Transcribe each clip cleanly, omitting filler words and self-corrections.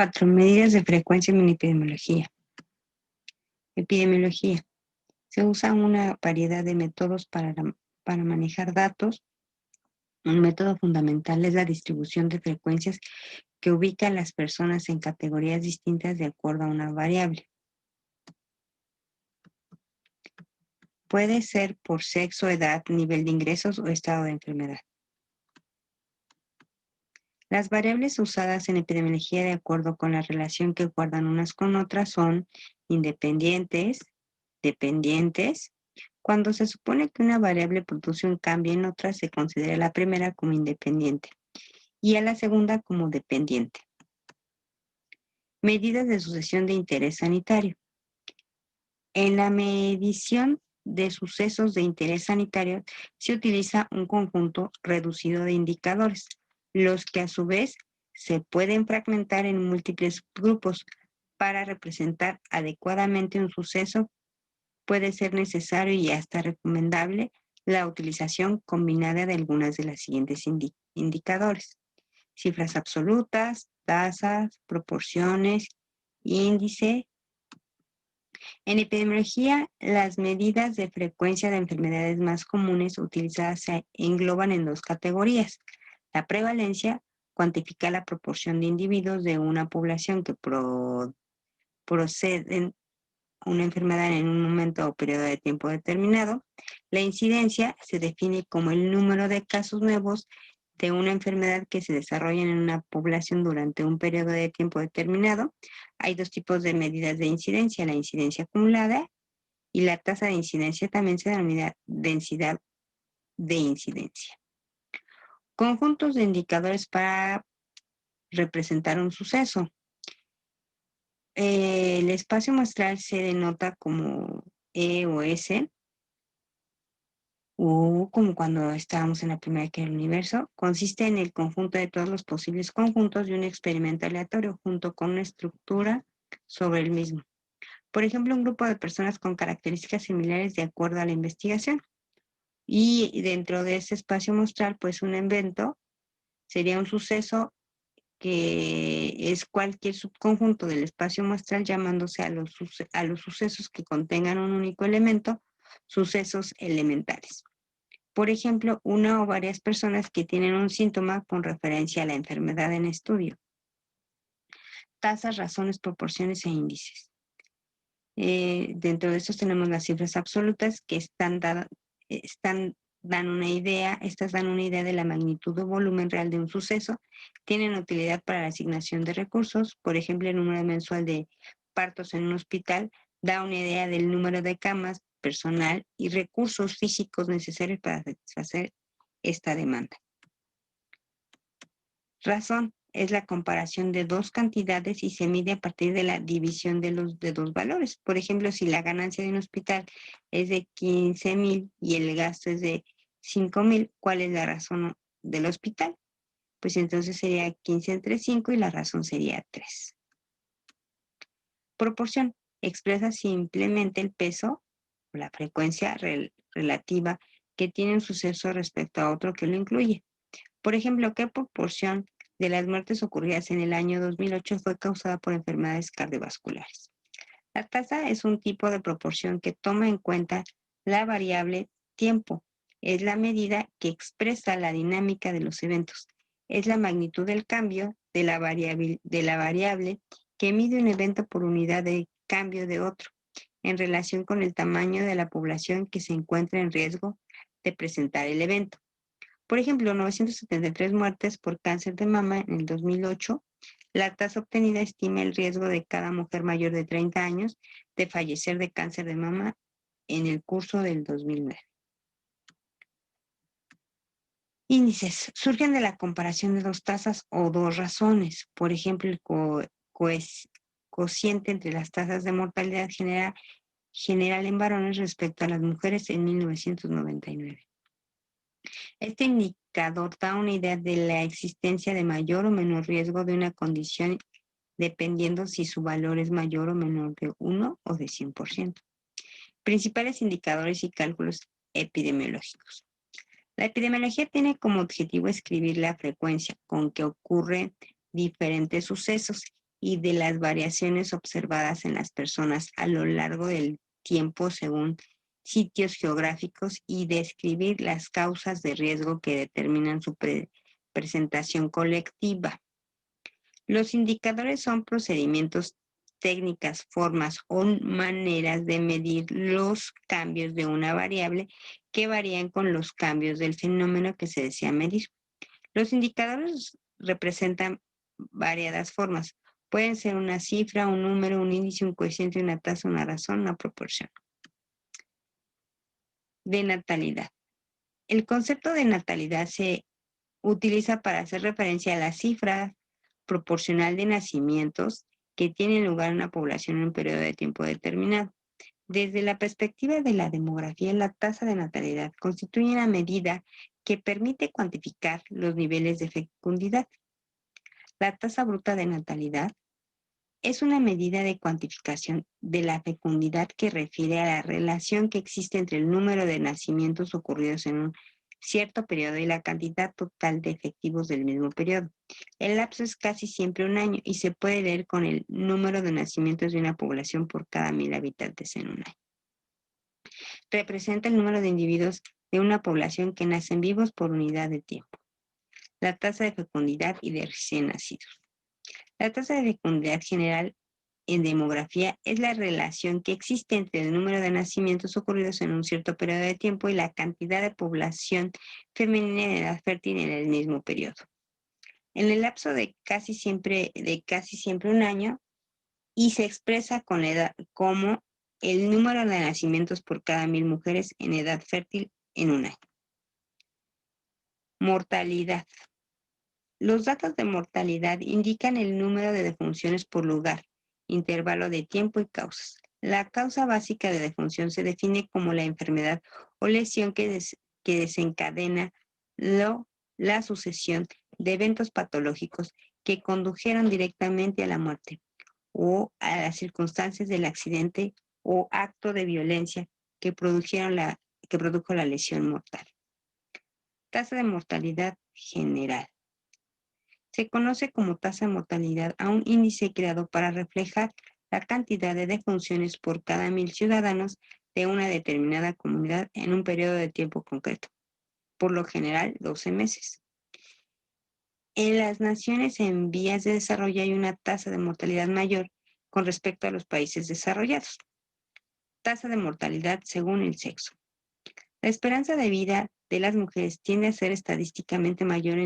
4. Medidas de frecuencia en epidemiología. Epidemiología. Se usa una variedad de métodos para manejar datos. Un método fundamental es la distribución de frecuencias que ubica a las personas en categorías distintas de acuerdo a una variable. Puede ser por sexo, edad, nivel de ingresos o estado de enfermedad. Las variables usadas en epidemiología de acuerdo con la relación que guardan unas con otras son independientes, dependientes. Cuando se supone que una variable produce un cambio en otra, se considera a la primera como independiente y a la segunda como dependiente. Medidas de sucesión de interés sanitario. En la medición de sucesos de interés sanitario se utiliza un conjunto reducido de indicadores, los que a su vez se pueden fragmentar en múltiples grupos. Para representar adecuadamente un suceso puede ser necesario y hasta recomendable la utilización combinada de algunas de las siguientes indicadores: cifras absolutas, tasas, proporciones, índice. En epidemiología, las medidas de frecuencia de enfermedades más comunes utilizadas se engloban en dos categorías. La prevalencia cuantifica la proporción de individuos de una población que proceden una enfermedad en un momento o periodo de tiempo determinado. La incidencia se define como el número de casos nuevos de una enfermedad que se desarrollan en una población durante un periodo de tiempo determinado. Hay dos tipos de medidas de incidencia: la incidencia acumulada y la tasa de incidencia. También se denomina densidad de incidencia. Conjuntos de indicadores para representar un suceso. El espacio muestral se denota como E o S, o como cuando estábamos en la primera que era el universo. Consiste en el conjunto de todos los posibles conjuntos de un experimento aleatorio junto con una estructura sobre el mismo. Por ejemplo, un grupo de personas con características similares de acuerdo a la investigación. Y dentro de ese espacio muestral, pues un evento sería un suceso que es cualquier subconjunto del espacio muestral, llamándose a los sucesos que contengan un único elemento, sucesos elementales. Por ejemplo, una o varias personas que tienen un síntoma con referencia a la enfermedad en estudio. Tasas, razones, proporciones e índices. Dentro de estos tenemos las cifras absolutas que dan una idea de la magnitud o volumen real de un suceso. Tienen utilidad para la asignación de recursos. Por ejemplo, el número mensual de partos en un hospital da una idea del número de camas, personal y recursos físicos necesarios para satisfacer esta demanda. Razón es la comparación de dos cantidades y se mide a partir de la división de dos valores. Por ejemplo, si la ganancia de un hospital es de 15,000 y el gasto es de 5,000, ¿cuál es la razón del hospital? Pues entonces sería 15 entre 5 y la razón sería 3. Proporción expresa simplemente el peso o la frecuencia relativa que tiene un suceso respecto a otro que lo incluye. Por ejemplo, ¿qué proporción de las muertes ocurridas en el año 2008 fue causada por enfermedades cardiovasculares? La tasa es un tipo de proporción que toma en cuenta la variable tiempo. Es la medida que expresa la dinámica de los eventos. Es la magnitud del cambio de la variable que mide un evento por unidad de cambio de otro, en relación con el tamaño de la población que se encuentra en riesgo de presentar el evento. Por ejemplo, 973 muertes por cáncer de mama en el 2008. La tasa obtenida estima el riesgo de cada mujer mayor de 30 años de fallecer de cáncer de mama en el curso del 2009. Índices surgen de la comparación de dos tasas o dos razones. Por ejemplo, el cociente entre las tasas de mortalidad general en varones respecto a las mujeres en 1999. Este indicador da una idea de la existencia de mayor o menor riesgo de una condición dependiendo si su valor es mayor o menor de 1 o de 100%. Principales indicadores y cálculos epidemiológicos. La epidemiología tiene como objetivo escribir la frecuencia con que ocurren diferentes sucesos y de las variaciones observadas en las personas a lo largo del tiempo según sitios geográficos y describir las causas de riesgo que determinan su presentación colectiva. Los indicadores son procedimientos, técnicas, formas o maneras de medir los cambios de una variable que varían con los cambios del fenómeno que se desea medir. Los indicadores representan variadas formas. Pueden ser una cifra, un número, un índice, un coeficiente, una tasa, una razón, una proporción. De natalidad. El concepto de natalidad se utiliza para hacer referencia a la cifra proporcional de nacimientos que tienen lugar en una población en un periodo de tiempo determinado. Desde la perspectiva de la demografía, la tasa de natalidad constituye una medida que permite cuantificar los niveles de fecundidad. La tasa bruta de natalidad es una medida de cuantificación de la fecundidad que refiere a la relación que existe entre el número de nacimientos ocurridos en un cierto periodo y la cantidad total de efectivos del mismo periodo. El lapso es casi siempre un año y se puede leer con el número de nacimientos de una población por cada 1,000 habitantes en un año. Representa el número de individuos de una población que nacen vivos por unidad de tiempo. La tasa de fecundidad y de recién nacidos. La tasa de fecundidad general en demografía es la relación que existe entre el número de nacimientos ocurridos en un cierto periodo de tiempo y la cantidad de población femenina en edad fértil en el mismo periodo. En el lapso de casi siempre un año y se expresa con la edad como el número de nacimientos por cada 1,000 mujeres en edad fértil en un año. Mortalidad. Los datos de mortalidad indican el número de defunciones por lugar, intervalo de tiempo y causas. La causa básica de defunción se define como la enfermedad o lesión que desencadena la sucesión de eventos patológicos que condujeron directamente a la muerte o a las circunstancias del accidente o acto de violencia que produjo la lesión mortal. Tasa de mortalidad general. Se conoce como tasa de mortalidad a un índice creado para reflejar la cantidad de defunciones por cada 1,000 ciudadanos de una determinada comunidad en un periodo de tiempo concreto, por lo general 12 meses. En las naciones en vías de desarrollo hay una tasa de mortalidad mayor con respecto a los países desarrollados. Tasa de mortalidad según el sexo. La esperanza de vida de las mujeres tiende a ser estadísticamente mayor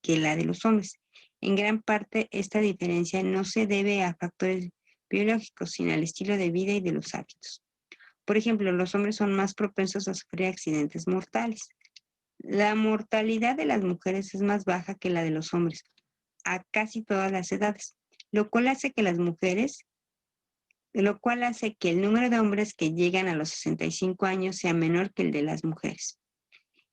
que la de los hombres. En gran parte, esta diferencia no se debe a factores biológicos, sino al estilo de vida y de los hábitos. Por ejemplo, los hombres son más propensos a sufrir accidentes mortales. La mortalidad de las mujeres es más baja que la de los hombres, a casi todas las edades, lo cual hace que el número de hombres que llegan a los 65 años sea menor que el de las mujeres.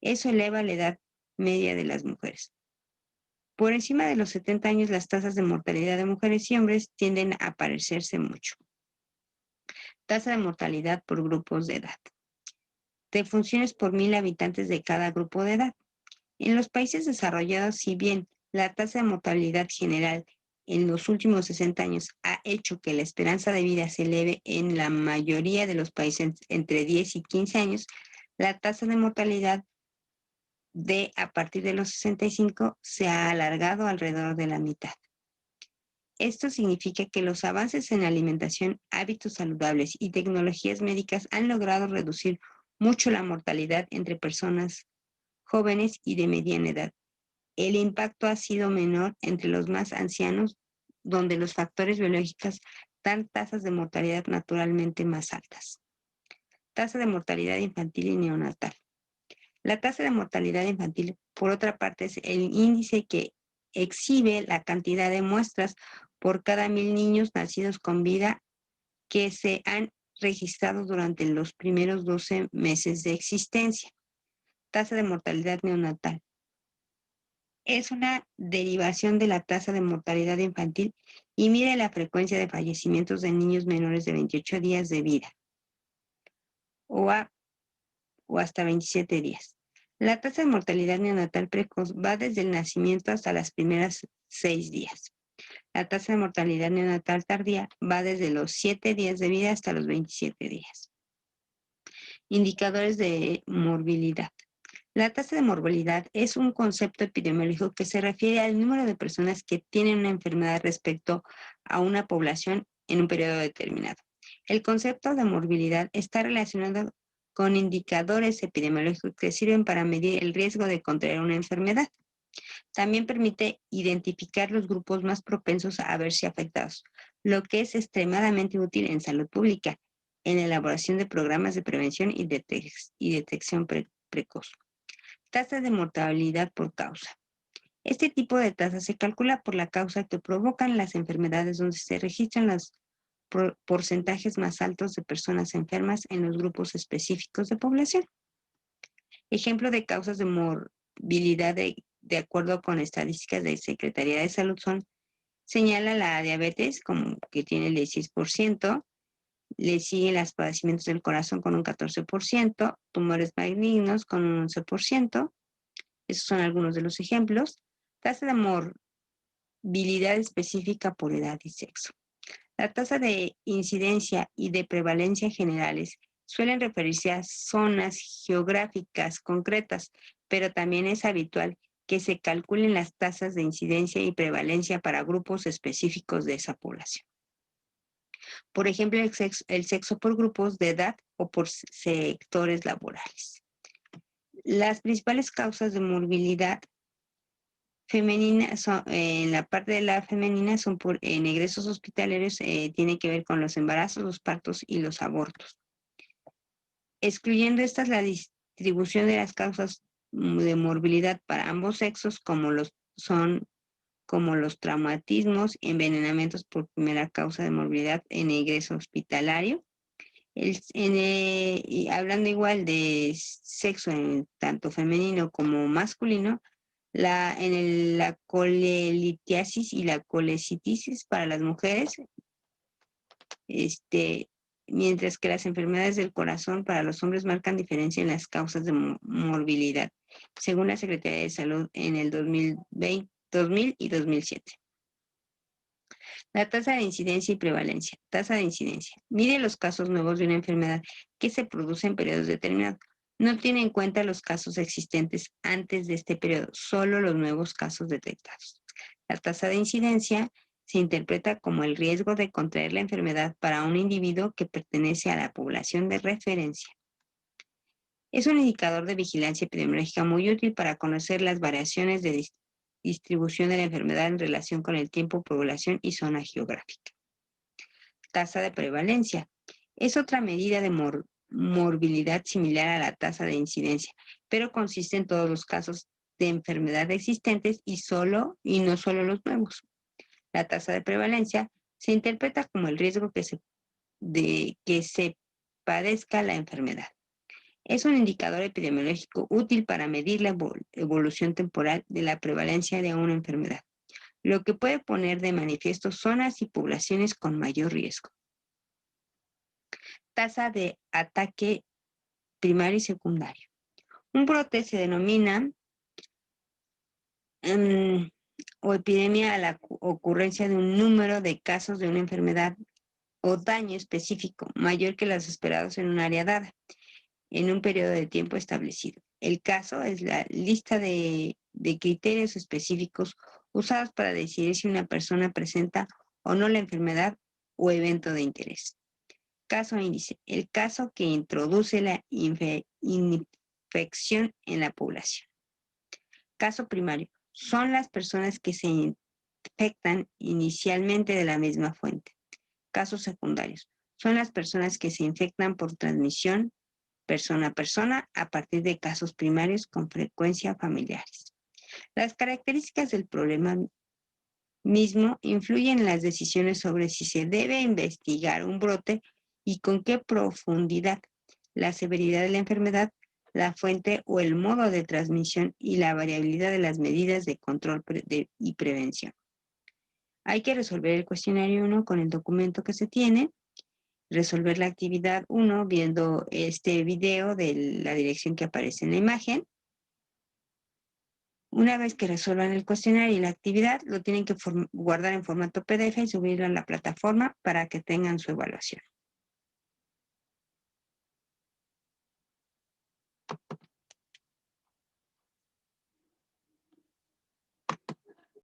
Eso eleva la edad media de las mujeres. Por encima de los 70 años, las tasas de mortalidad de mujeres y hombres tienden a parecerse mucho. Tasa de mortalidad por grupos de edad. Defunciones por 1,000 habitantes de cada grupo de edad. En los países desarrollados, si bien la tasa de mortalidad general en los últimos 60 años ha hecho que la esperanza de vida se eleve en la mayoría de los países entre 10 y 15 años, la tasa de mortalidad a partir de los 65 se ha alargado alrededor de la mitad. Esto significa que los avances en alimentación, hábitos saludables y tecnologías médicas han logrado reducir mucho la mortalidad entre personas jóvenes y de mediana edad. El impacto ha sido menor entre los más ancianos, donde los factores biológicos dan tasas de mortalidad naturalmente más altas. Tasa de mortalidad infantil y neonatal. La tasa de mortalidad infantil, por otra parte, es el índice que exhibe la cantidad de muestras por cada 1,000 niños nacidos con vida que se han registrado durante los primeros 12 meses de existencia. Tasa de mortalidad neonatal. Es una derivación de la tasa de mortalidad infantil y mide la frecuencia de fallecimientos de niños menores de 28 días de vida o hasta 27 días. La tasa de mortalidad neonatal precoz va desde el nacimiento hasta las primeras 6 días. La tasa de mortalidad neonatal tardía va desde los 7 días de vida hasta los 27 días. Indicadores de morbilidad. La tasa de morbilidad es un concepto epidemiológico que se refiere al número de personas que tienen una enfermedad respecto a una población en un periodo determinado. El concepto de morbilidad está relacionado con indicadores epidemiológicos que sirven para medir el riesgo de contraer una enfermedad. También permite identificar los grupos más propensos a verse afectados, lo que es extremadamente útil en salud pública, en la elaboración de programas de prevención y detección precoz. Tasa de mortalidad por causa. Este tipo de tasa se calcula por la causa que provocan las enfermedades, donde se registran los porcentajes más altos de personas enfermas en los grupos específicos de población. Ejemplo de causas de morbilidad de acuerdo con estadísticas de Secretaría de Salud señala la diabetes, como que tiene el 16%, le siguen los padecimientos del corazón con un 14%, tumores malignos con un 11%. Esos son algunos de los ejemplos. Tasa de morbilidad específica por edad y sexo. La tasa de incidencia y de prevalencia generales suelen referirse a zonas geográficas concretas, pero también es habitual que se calculen las tasas de incidencia y prevalencia para grupos específicos de esa población. Por ejemplo, el sexo por grupos de edad o por sectores laborales. Las principales causas de morbilidad femenina en la parte de la femenina son en egresos hospitalarios, tiene que ver con los embarazos, los partos y los abortos. Excluyendo estas, la distribución de las causas de morbilidad para ambos sexos, como los traumatismos, envenenamientos por primera causa de morbilidad en egreso hospitalario. Y hablando igual de sexo, tanto femenino como masculino, la colelitiasis y la colecitisis para las mujeres, mientras que las enfermedades del corazón para los hombres marcan diferencia en las causas de morbilidad, según la Secretaría de Salud en el 2000 y 2007. La tasa de incidencia y prevalencia. Tasa de incidencia. Mide los casos nuevos de una enfermedad que se produce en periodos determinados. No tiene en cuenta los casos existentes antes de este periodo, solo los nuevos casos detectados. La tasa de incidencia se interpreta como el riesgo de contraer la enfermedad para un individuo que pertenece a la población de referencia. Es un indicador de vigilancia epidemiológica muy útil para conocer las variaciones de distribución de la enfermedad en relación con el tiempo, población y zona geográfica. Tasa de prevalencia. Es otra medida de morbilidad similar a la tasa de incidencia, pero consiste en todos los casos de enfermedad existentes y no solo los nuevos. La tasa de prevalencia se interpreta como el riesgo de que se padezca la enfermedad. Es un indicador epidemiológico útil para medir la evolución temporal de la prevalencia de una enfermedad, lo que puede poner de manifiesto zonas y poblaciones con mayor riesgo. Tasa de ataque primario y secundario. Un brote se denomina o epidemia a la ocurrencia de un número de casos de una enfermedad o daño específico mayor que los esperados en un área dada, en un periodo de tiempo establecido. El caso es la lista de criterios específicos usados para decidir si una persona presenta o no la enfermedad o evento de interés. Caso índice, el caso que introduce la infección en la población. Caso primario, son las personas que se infectan inicialmente de la misma fuente. Casos secundarios, son las personas que se infectan por transmisión persona a persona a partir de casos primarios con frecuencia familiares. Las características del problema mismo influyen en las decisiones sobre si se debe investigar un brote y con qué profundidad, la severidad de la enfermedad, la fuente o el modo de transmisión y la variabilidad de las medidas de control y prevención. Hay que resolver el cuestionario 1 con el documento que se tiene, resolver la actividad 1 viendo este video de la dirección que aparece en la imagen. Una vez que resuelvan el cuestionario y la actividad, lo tienen que guardar en formato PDF y subirlo a la plataforma para que tengan su evaluación.